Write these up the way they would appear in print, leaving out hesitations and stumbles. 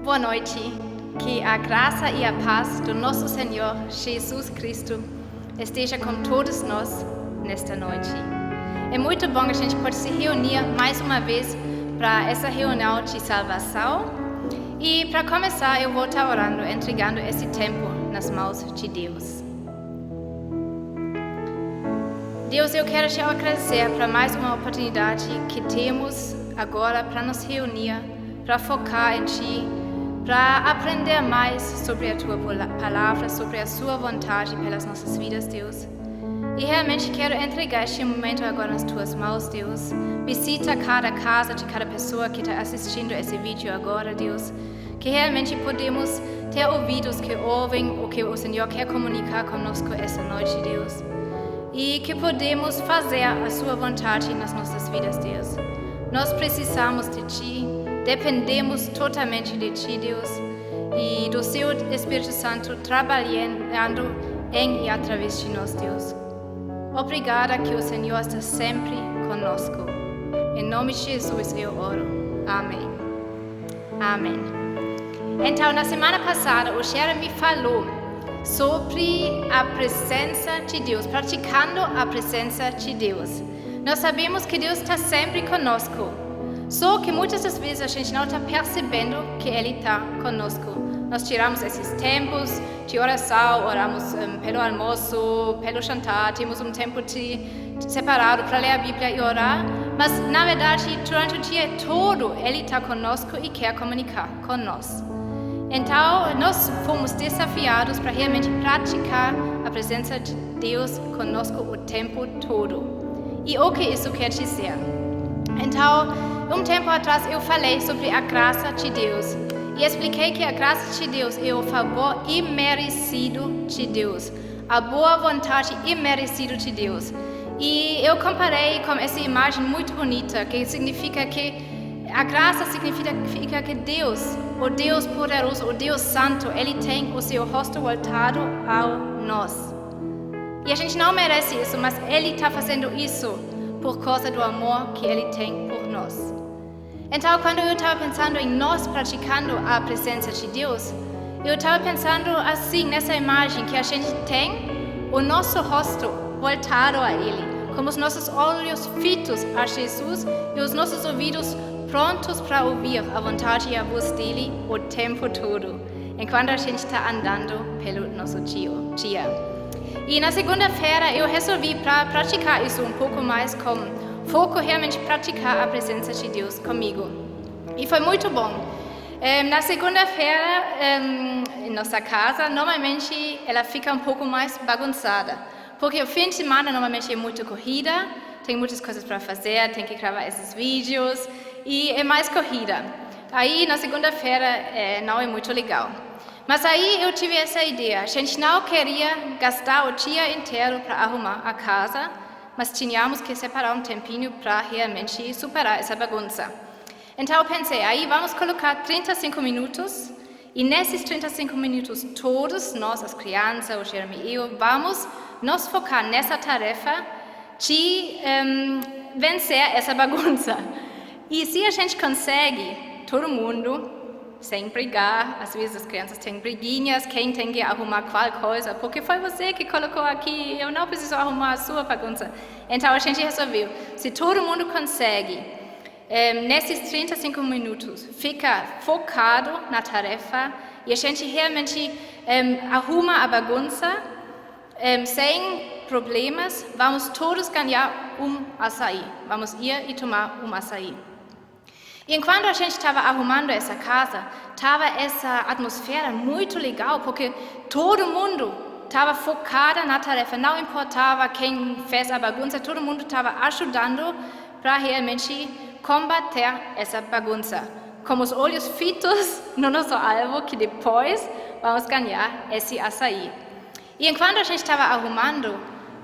Boa noite, que a graça e a paz do nosso Senhor Jesus Cristo esteja com todos nós nesta noite. É muito bom que a gente pode se reunir mais uma vez para essa reunião de salvação. E para começar, eu vou estar orando, entregando esse tempo nas mãos de Deus. Deus, eu quero te agradecer para mais uma oportunidade que temos agora para nos reunir, para focar em Ti, para aprender mais sobre a Tua palavra, sobre a Sua vontade pelas nossas vidas, Deus. E realmente quero entregar este momento agora nas Tuas mãos, Deus. Visita cada casa de cada pessoa que está assistindo esse vídeo agora, Deus. Que realmente podemos ter ouvidos que ouvem o que o Senhor quer comunicar conosco essa noite, Deus. E que podemos fazer a Sua vontade nas nossas vidas, Deus. Nós precisamos de Ti, dependemos totalmente de Ti, Deus, e do Seu Espírito Santo trabalhando em e através de nós, Deus. Obrigada que o Senhor está sempre conosco. Em nome de Jesus eu oro. Amém. Amém. Então, na semana passada, o Jeremy falou sobre a presença de Deus, praticando a presença de Deus. Nós sabemos que Deus está sempre conosco, só que muitas das vezes a gente não está percebendo que Ele está conosco. Nós tiramos esses tempos de oração, oramos pelo almoço, pelo jantar, temos um tempo separado para ler a Bíblia e orar, mas na verdade durante o dia todo Ele está conosco e quer comunicar com nós. Então, nós fomos desafiados para realmente praticar a presença de Deus conosco o tempo todo. E o que isso quer dizer? Então, um tempo atrás eu falei sobre a graça de Deus e expliquei que a graça de Deus é o favor imerecido de Deus, a boa vontade imerecida de Deus. E eu comparei com essa imagem muito bonita, que significa que a graça significa que Deus, o Deus poderoso, o Deus santo, Ele tem o seu rosto voltado a nós. E a gente não merece isso, mas Ele está fazendo isso por causa do amor que Ele tem por nós. Então, quando eu estava pensando em nós praticando a presença de Deus, eu estava pensando assim, nessa imagem, que a gente tem o nosso rosto voltado a Ele, como os nossos olhos fitos a Jesus e os nossos ouvidos prontos para ouvir a vontade e a voz dele o tempo todo, enquanto a gente está andando pelo nosso dia. E na segunda-feira eu resolvi para praticar isso um pouco mais com foco realmente praticar a presença de Deus comigo. E foi muito bom. Na segunda-feira, em nossa casa, normalmente ela fica um pouco mais bagunçada, porque o fim de semana normalmente é muito corrida, tem muitas coisas para fazer, tem que gravar esses vídeos e é mais corrida. Aí na segunda-feira não é muito legal. Mas aí eu tive essa ideia, a gente não queria gastar o dia inteiro para arrumar a casa, mas tínhamos que separar um tempinho para realmente superar essa bagunça. Então eu pensei, aí vamos colocar 35 minutos, e nesses 35 minutos todos nós, as crianças, o Jeremy e eu, vamos nos focar nessa tarefa de vencer essa bagunça. E se a gente consegue, todo mundo, sem brigar, às vezes as crianças têm briguinhas, quem tem que arrumar qual coisa, porque foi você que colocou aqui, eu não preciso arrumar a sua bagunça. Então a gente resolveu, se todo mundo consegue, nesses 35 minutos, ficar focado na tarefa e a gente realmente arruma a bagunça, sem problemas, vamos todos ganhar um açaí, vamos ir e tomar um açaí. E enquanto a gente estava arrumando essa casa, estava essa atmosfera muito legal, porque todo mundo estava focado na tarefa, não importava quem fez a bagunça, todo mundo estava ajudando para realmente combater essa bagunça, com os olhos fitos no nosso alvo, que depois vamos ganhar esse açaí. E enquanto a gente estava arrumando,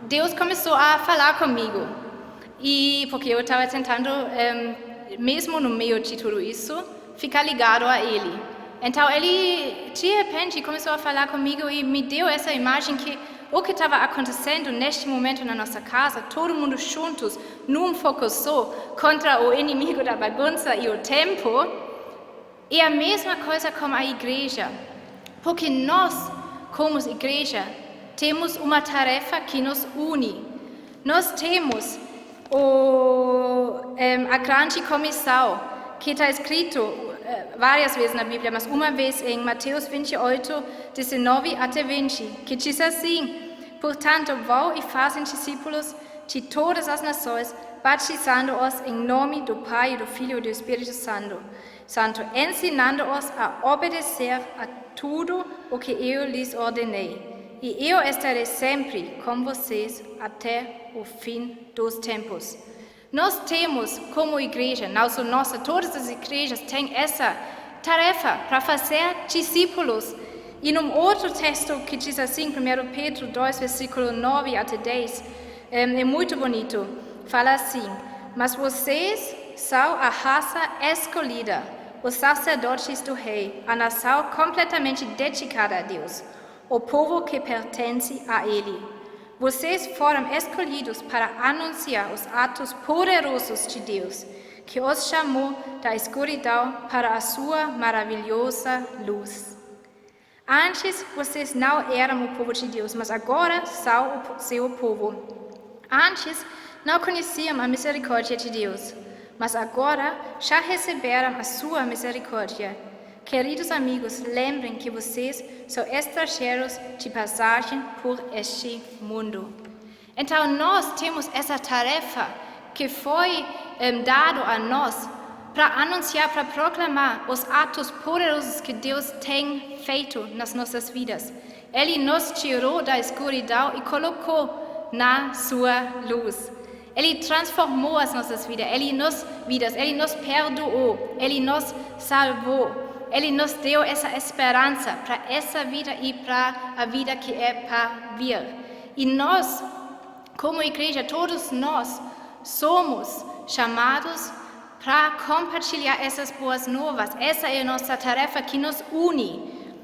Deus começou a falar comigo, e porque eu estava tentando mesmo no meio de tudo isso, ficar ligado a Ele. Então, Ele, de repente, começou a falar comigo e me deu essa imagem que o que estava acontecendo neste momento na nossa casa, todo mundo juntos, num foco só, contra o inimigo da bagunça e o tempo, E a mesma coisa com a igreja, porque nós, como igreja, temos uma tarefa que nos une. Nós temos a grande comissão, que está escrito várias vezes na Bíblia, mas uma vez em Mateus 28, 19 até 20, que diz assim: portanto, vão e fazem discípulos de todas as nações, batizando-os em nome do Pai, do Filho e do Espírito Santo, ensinando-os a obedecer a tudo o que eu lhes ordenei. E eu estarei sempre com vocês até o fim dos tempos. Nós temos, como igreja, não só nossa, todas as igrejas têm essa tarefa para fazer discípulos. E num outro texto que diz assim, 1 Pedro 2, versículo 9 até 10, é muito bonito. Fala assim: mas vocês são a raça escolhida, os sacerdotes do rei, a nação completamente dedicada a Deus, o povo que pertence a Ele. Vocês foram escolhidos para anunciar os atos poderosos de Deus, que os chamou da escuridão para a sua maravilhosa luz. Antes vocês não eram o povo de Deus, mas agora são o seu povo. Antes não conheciam a misericórdia de Deus, mas agora já receberam a sua misericórdia. Queridos amigos, lembrem que vocês são estrangeiros de passagem por este mundo. Então, nós temos essa tarefa que foi dado a nós para anunciar, para proclamar os atos poderosos que Deus tem feito nas nossas vidas. Ele nos tirou da escuridão e colocou na sua luz. Ele transformou as nossas vidas, Ele nos perdoou, Ele nos salvou. Ele nos deu essa esperança para essa vida e para a vida que é para vir. E nós, como igreja, todos nós somos chamados para compartilhar essas boas novas. Essa é a nossa tarefa que nos une.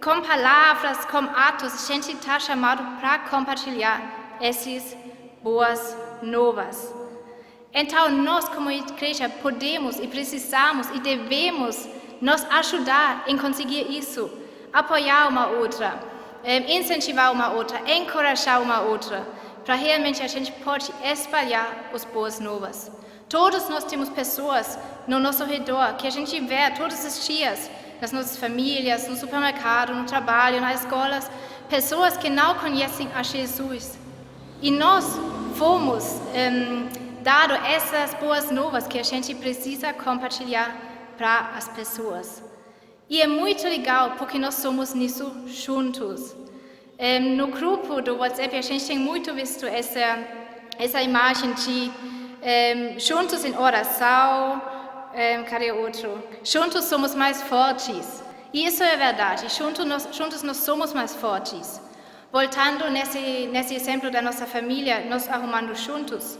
Com palavras, com atos, a gente está chamado para compartilhar essas boas novas. Então, nós, como igreja, podemos e precisamos e devemos nos ajudar em conseguir isso, apoiar uma outra, incentivar uma outra, encorajar uma outra, para realmente a gente pode espalhar as boas novas. Todos nós temos pessoas no nosso redor que a gente vê todos os dias, nas nossas famílias, no supermercado, no trabalho, nas escolas, pessoas que não conhecem a Jesus. E nós fomos dados essas boas novas que a gente precisa compartilhar para as pessoas. E é muito legal porque nós somos nisso juntos. No grupo do WhatsApp a gente tem muito visto essa imagem de juntos em oração, cadê outro? Juntos somos mais fortes. E isso é verdade, juntos nós somos mais fortes. Voltando nesse exemplo da nossa família, nós arrumando juntos.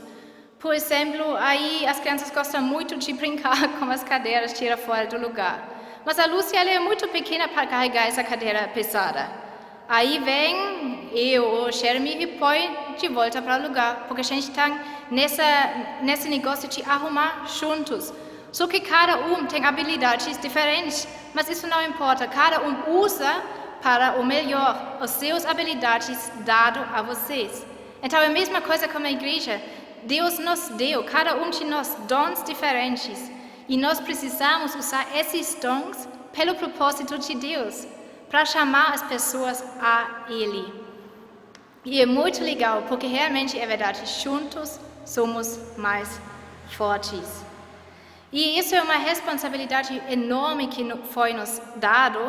Por exemplo, aí as crianças gostam muito de brincar com as cadeiras, tirar fora do lugar. Mas a Lúcia ela é muito pequena para carregar essa cadeira pesada. Aí vem eu ou o Jeremy e põe de volta para o lugar, porque a gente está nesse negócio de arrumar juntos. Só que cada um tem habilidades diferentes, mas isso não importa. Cada um usa para o melhor as suas habilidades dado a vocês. Então é a mesma coisa com a igreja. Deus nos deu, cada um de nós, dons diferentes. E nós precisamos usar esses dons pelo propósito de Deus, para chamar as pessoas a Ele. E é muito legal, porque realmente é verdade, juntos somos mais fortes. E isso é uma responsabilidade enorme que foi nos dado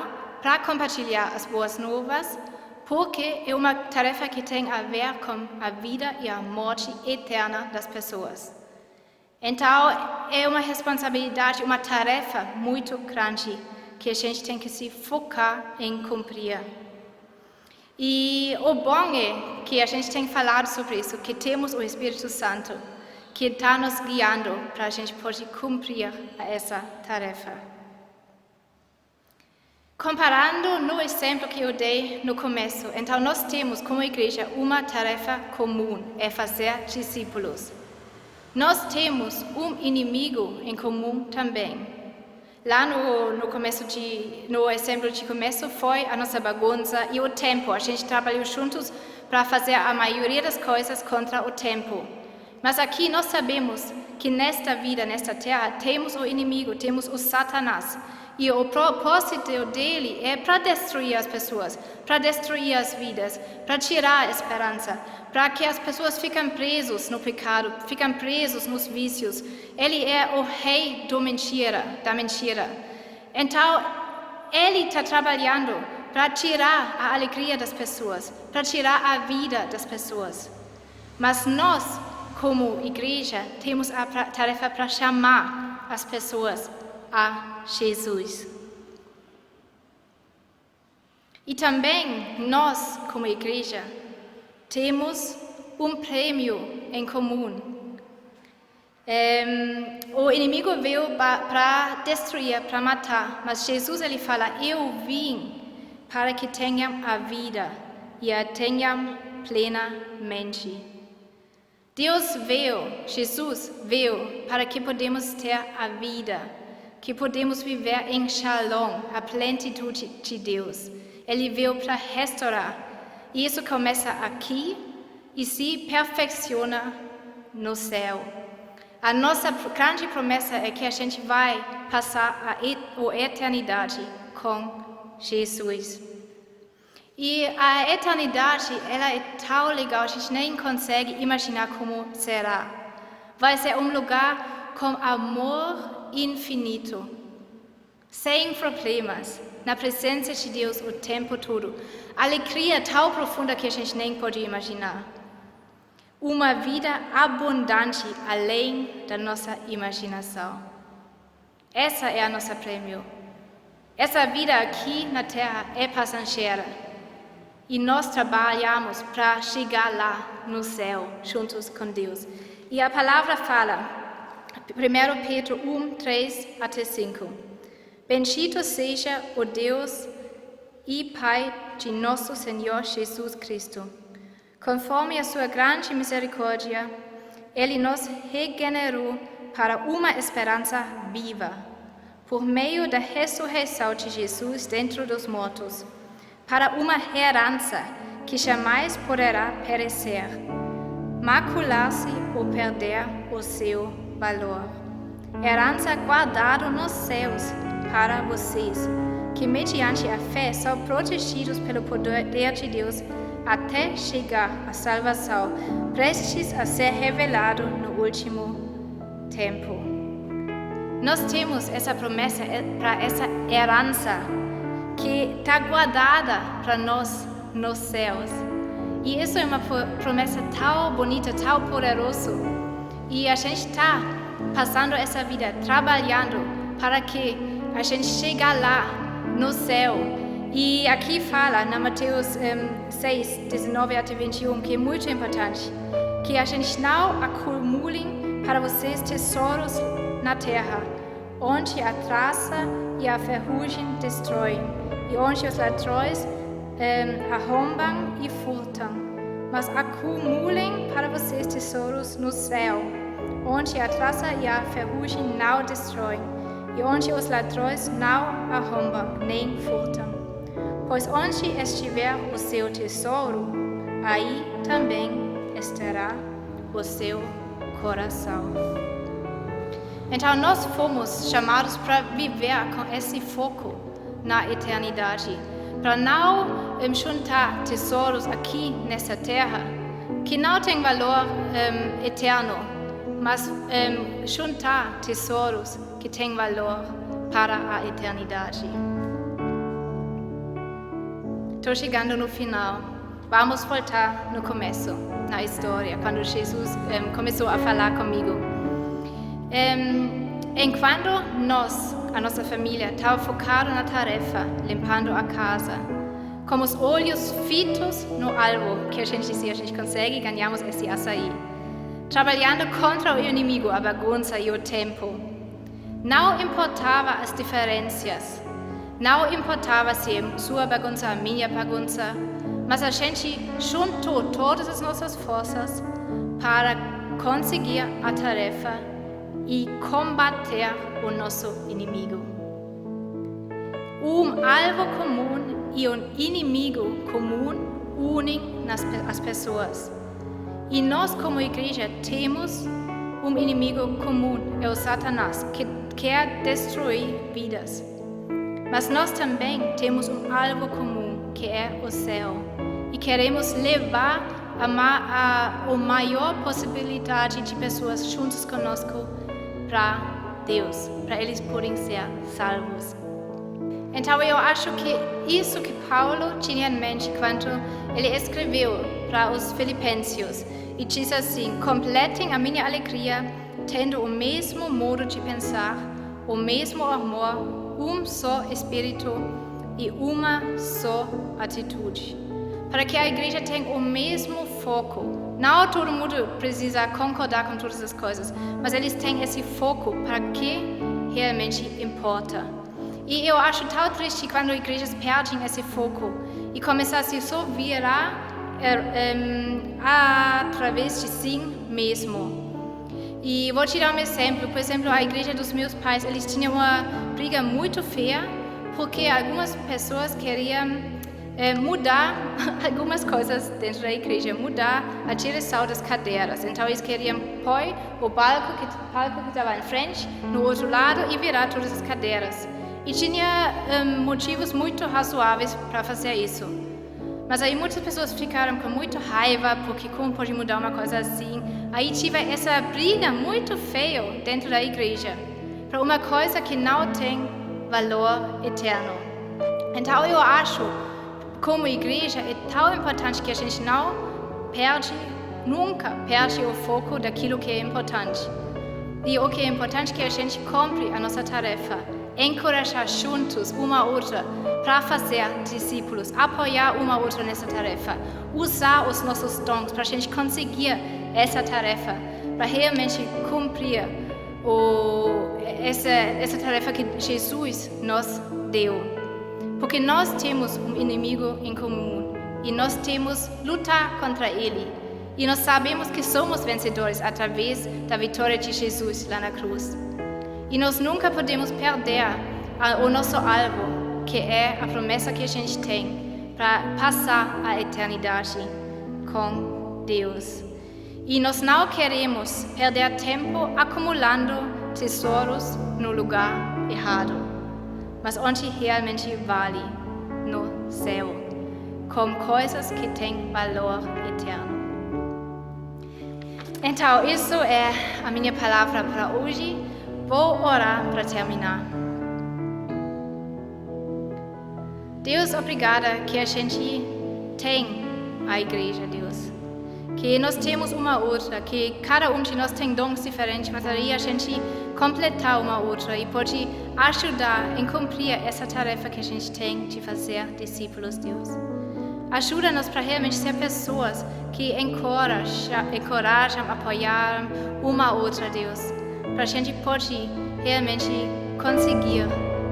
para compartilhar as boas novas, porque é uma tarefa que tem a ver com a vida e a morte eterna das pessoas. Então, é uma responsabilidade, uma tarefa muito grande que a gente tem que se focar em cumprir. E o bom é que a gente tem falado sobre isso, que temos o Espírito Santo, que está nos guiando para a gente poder cumprir essa tarefa. Comparando no exemplo que eu dei no começo, então nós temos como igreja uma tarefa comum, é fazer discípulos. Nós temos um inimigo em comum também. Lá no exemplo de começo foi a nossa bagunça e o tempo. A gente trabalhou juntos para fazer a maioria das coisas contra o tempo. Mas aqui nós sabemos que nesta vida, nesta terra, temos o inimigo, temos o Satanás. E o propósito dele é para destruir as pessoas, para destruir as vidas, para tirar a esperança, para que as pessoas fiquem presas no pecado, fiquem presos nos vícios. Ele é o rei da mentira. Então, ele está trabalhando para tirar a alegria das pessoas, para tirar a vida das pessoas. Mas nós, como igreja, temos a tarefa para chamar as pessoas a Jesus. E também nós, como igreja, temos um prêmio em comum. O inimigo veio para destruir, para matar, mas Jesus ele fala: eu vim para que tenham a vida e a tenham plenamente. Jesus veio para que podemos ter a vida, que podemos viver em shalom, a plenitude de Deus. Ele veio para restaurar. E isso começa aqui e se perfecciona no céu. A nossa grande promessa é que a gente vai passar a eternidade com Jesus. E a eternidade, ela é tão legal, a gente nem consegue imaginar como será. Vai ser um lugar com amor infinito, sem problemas, na presença de Deus o tempo todo. Alegria tão profunda que a gente nem pode imaginar. Uma vida abundante além da nossa imaginação. Essa é a nossa prêmio. Essa vida aqui na Terra é passageira. E nós trabalhamos para chegar lá no céu, juntos com Deus. E a palavra fala, 1 Pedro 1, 3 até 5. Bendito seja o Deus e Pai de nosso Senhor Jesus Cristo. Conforme a sua grande misericórdia, Ele nos regenerou para uma esperança viva, por meio da ressurreição de Jesus dentre dos mortos, para uma herança que jamais poderá perecer, macular-se ou perder o seu valor. Herança guardada nos céus para vocês, que mediante a fé são protegidos pelo poder de Deus até chegar à salvação, prestes a ser revelado no último tempo. Nós temos essa promessa para essa herança que está guardada para nós nos céus. E isso é uma promessa tão bonita, tão poderosa. E a gente está passando essa vida trabalhando para que a gente chegue lá no céu. E aqui fala, na Mateus 6, 19 até 21, que é muito importante, que a gente não acumule para vocês tesouros na terra, onde a traça e a ferrugem destroem, e onde os ladrões arrombam e furtam. Mas acumulem para vocês tesouros no céu, onde a traça e a ferrugem não destroem, e onde os ladrões não arrombam nem furtam. Pois onde estiver o seu tesouro, aí também estará o seu coração. Então nós fomos chamados para viver com esse foco na eternidade, para não juntar tesouros aqui nessa terra, que não tem valor eterno, mas juntar tesouros que têm valor para a eternidade. Estou chegando no final. Vamos voltar no começo, na história, quando Jesus começou a falar comigo. Enquanto nós, a nossa família, estava focada na tarefa, limpando a casa, com os olhos fitos no alvo, que a gente dizia, a gente consegue, ganhamos esse açaí. Trabalhando contra o inimigo, a bagunça e o tempo. Não importava as diferenças. Não importava se sua bagunça, a minha bagunça, mas a gente juntou todas as nossas forças para conseguir a tarefa e combater o nosso inimigo. alvo comum e inimigo comum unem as pessoas. E nós, como igreja, temos inimigo comum, é o Satanás, que quer destruir vidas. Mas nós também temos alvo comum, que é o céu. E queremos levar a maior possibilidade de pessoas juntos conosco para Deus, para eles poderem ser salvos. Então eu acho que isso que Paulo tinha em mente quando ele escreveu para os filipenses e diz assim: completem a minha alegria tendo o mesmo modo de pensar, o mesmo amor, só espírito e uma só atitude. Para que a igreja tenha o mesmo foco. Não todo mundo precisa concordar com todas as coisas, mas eles têm esse foco para que realmente importa. E eu acho tão triste quando igrejas perdem esse foco e começam a se só virar através de si mesmo. E vou te dar um exemplo. Por exemplo, a igreja dos meus pais, eles tinham uma briga muito feia porque algumas pessoas queriam mudar algumas coisas dentro da igreja, mudar a direção das cadeiras. Então eles queriam pôr o palco que estava em frente no outro lado e virar todas as cadeiras. E tinha motivos muito razoáveis para fazer isso. Mas aí muitas pessoas ficaram com muita raiva porque como pode mudar uma coisa assim. Aí tive essa briga muito feia dentro da igreja para uma coisa que não tem valor eterno. Então eu acho, como igreja, é tão importante que a gente nunca perde o foco daquilo que é importante. E o que é importante é que a gente cumpre a nossa tarefa, encorajar juntos uma outra para fazer discípulos, apoiar uma outra nessa tarefa, usar os nossos dons para a gente conseguir essa tarefa, para realmente cumprir essa tarefa que Jesus nos deu. Porque nós temos inimigo em comum e nós temos que lutar contra ele. E nós sabemos que somos vencedores através da vitória de Jesus lá na cruz. E nós nunca podemos perder o nosso alvo, que é a promessa que a gente tem para passar a eternidade com Deus. E nós não queremos perder tempo acumulando tesouros no lugar errado, mas onde realmente vale, no céu, com coisas que têm valor eterno. Então, isso é a minha palavra para hoje. Vou orar para terminar. Deus, obrigada que a gente tem a igreja, Deus. Que nós temos uma outra, que cada de nós tem dons diferentes, mas aí a gente completar uma outra e pode ajudar em cumprir essa tarefa que a gente tem de fazer discípulos, Deus. Ajuda-nos para realmente ser pessoas que encorajam, apoiam uma outra, Deus. Para a gente pode realmente conseguir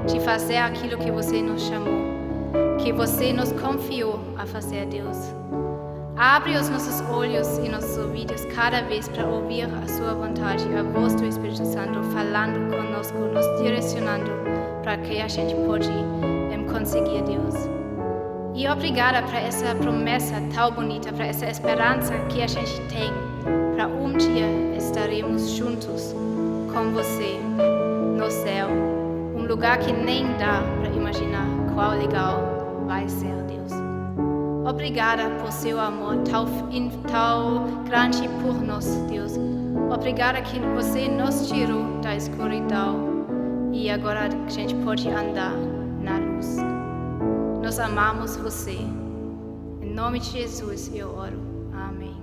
de fazer aquilo que você nos chamou, que você nos confiou a fazer, Deus. Abre os nossos olhos e nossos ouvidos cada vez para ouvir a sua vontade, a voz do Espírito Santo falando conosco, nos direcionando para que a gente pode conseguir, Deus. E obrigada para essa promessa tão bonita, para essa esperança que a gente tem, para dia estaremos juntos com você no céu, lugar que nem dá para imaginar qual legal vai ser, Deus. Obrigada por seu amor tão grande por nós, Deus. Obrigada que você nos tirou da escuridão e agora a gente pode andar na luz. Nós amamos você. Em nome de Jesus eu oro. Amém.